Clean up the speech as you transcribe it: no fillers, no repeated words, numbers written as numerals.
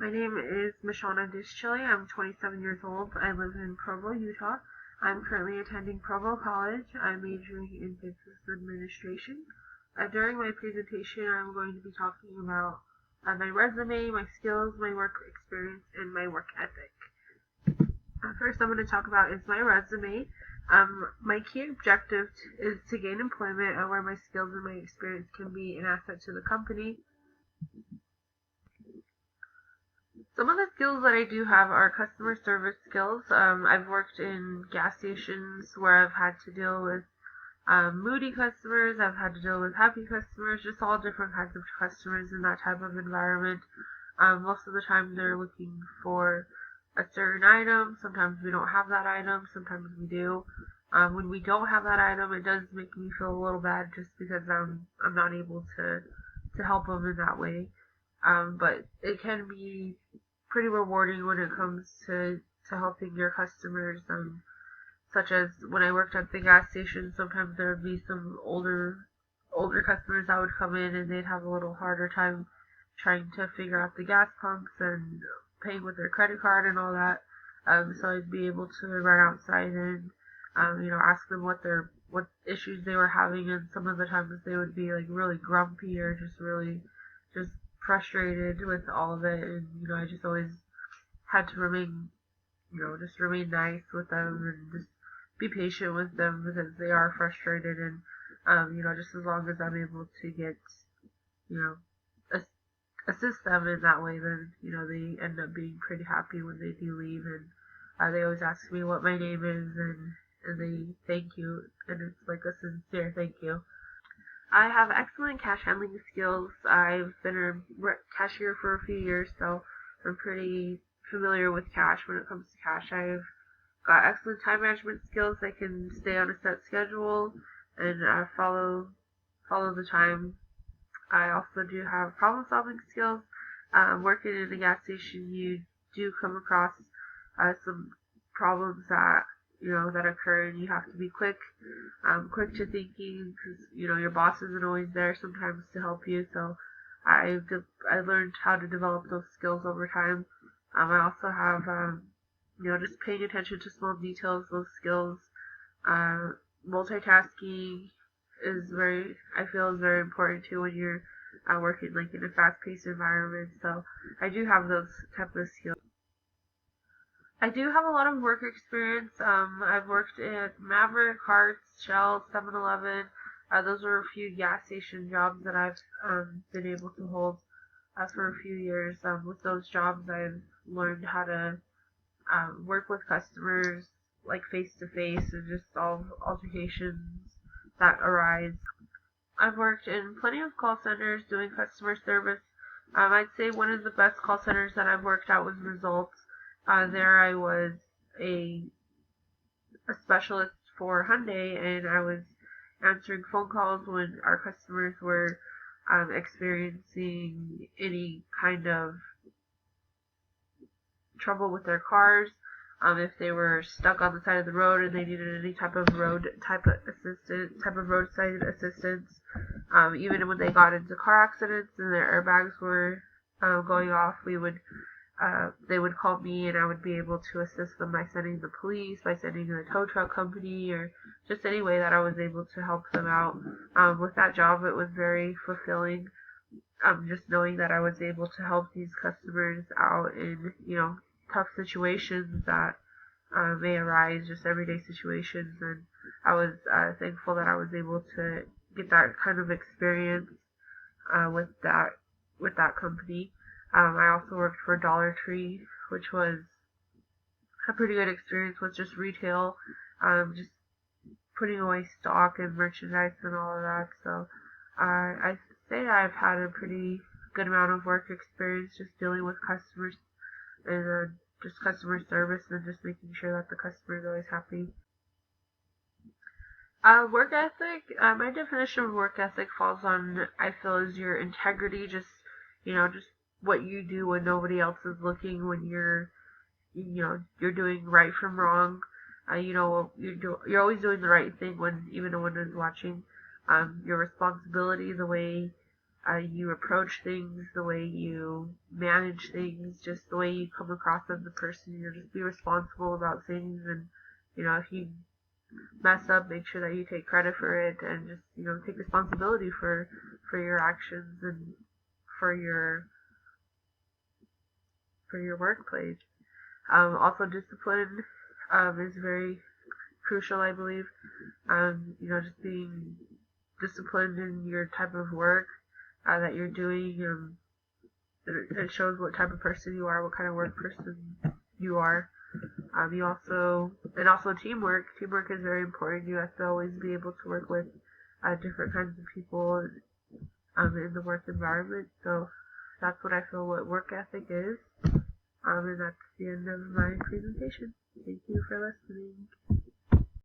My name is Mashana Dischilly. I'm 27 years old. I live in Provo, Utah. I'm currently attending Provo College. I'm majoring in business administration. During my presentation, I'm going to be talking about my resume, my skills, my work experience, and my work ethic. First, I'm going to talk about is my resume. My key objective is to gain employment where my skills and my experience can be an asset to the company. Some of the skills that I do have are customer service skills. I've worked in gas stations where I've had to deal with moody customers. I've had to deal with happy customers, just all different kinds of customers in that type of environment. Most of the time they're looking for a certain item. Sometimes we don't have that item. Sometimes we do. When we don't have that item, it does make me feel a little bad just because I'm not able to help them in that way. But it can be pretty rewarding when it comes to helping your customers. Such as when I worked at the gas station, sometimes there would be some older customers that would come in and they'd have a little harder time trying to figure out the gas pumps and paying with their credit card and all that. So I'd be able to run outside and ask them what issues they were having, and some of the times they would be like really grumpy or just frustrated with all of it, and I just always had to remain nice with them and just be patient with them because they are frustrated, and just as long as I'm able to get you know assist them in that way, then they end up being pretty happy when they do leave, and they always ask me what my name is, and they thank you, and it's like a sincere thank you. I have excellent cash handling skills. I've been a cashier for a few years, so I'm pretty familiar with cash when it comes to cash. I've got excellent time management skills. I can stay on a set schedule and follow the time. I also do have problem solving skills. Working in a gas station, you do come across some problems that occur, and you have to be quick to thinking, because your boss isn't always there sometimes to help you. So I learned how to develop those skills over time. I also have just paying attention to small details. Those skills, multitasking I feel is very important too when you're working like in a fast-paced environment. So I do have those type of skills. I do have a lot of work experience. I've worked at Maverick, Hearts, Shell, 7-Eleven. Those are a few gas station jobs that I've been able to hold for a few years. With those jobs, I've learned how to work with customers like face to face and just solve altercations that arise. I've worked in plenty of call centers doing customer service. I'd say one of the best call centers that I've worked at was Results. There I was a specialist for Hyundai, and I was answering phone calls when our customers were experiencing any kind of trouble with their cars. If they were stuck on the side of the road and they needed any type of roadside assistance, even when they got into car accidents and their airbags were going off, they would call me, and I would be able to assist them by sending the police, by sending the tow truck company, or just any way that I was able to help them out. With that job, it was very fulfilling. Just knowing that I was able to help these customers out in tough situations that may arise, just everyday situations, and I was thankful that I was able to get that kind of experience with that company. I also worked for Dollar Tree, which was a pretty good experience with just retail, just putting away stock and merchandise and all of that. So I say I've had a pretty good amount of work experience just dealing with customers and just customer service and just making sure that the customer is always happy. Work ethic. My definition of work ethic falls on, I feel, is your integrity. Just what you do when nobody else is looking. When you're doing right from wrong. You're always doing the right thing when even no one is watching. Your responsibility, the way you approach things, the way you manage things, just the way you come across as a person. Just be responsible about things, and if you mess up, make sure that you take credit for it, and just take responsibility for your actions and for your workplace. Also, discipline is very crucial, I believe. Just being disciplined in your type of work that you're doing. It shows what type of person you are, what kind of work person you are. Also teamwork. Teamwork is very important. You have to always be able to work with different kinds of people in the work environment. So that's what I feel what work ethic is. And that's the end of my presentation. Thank you for listening.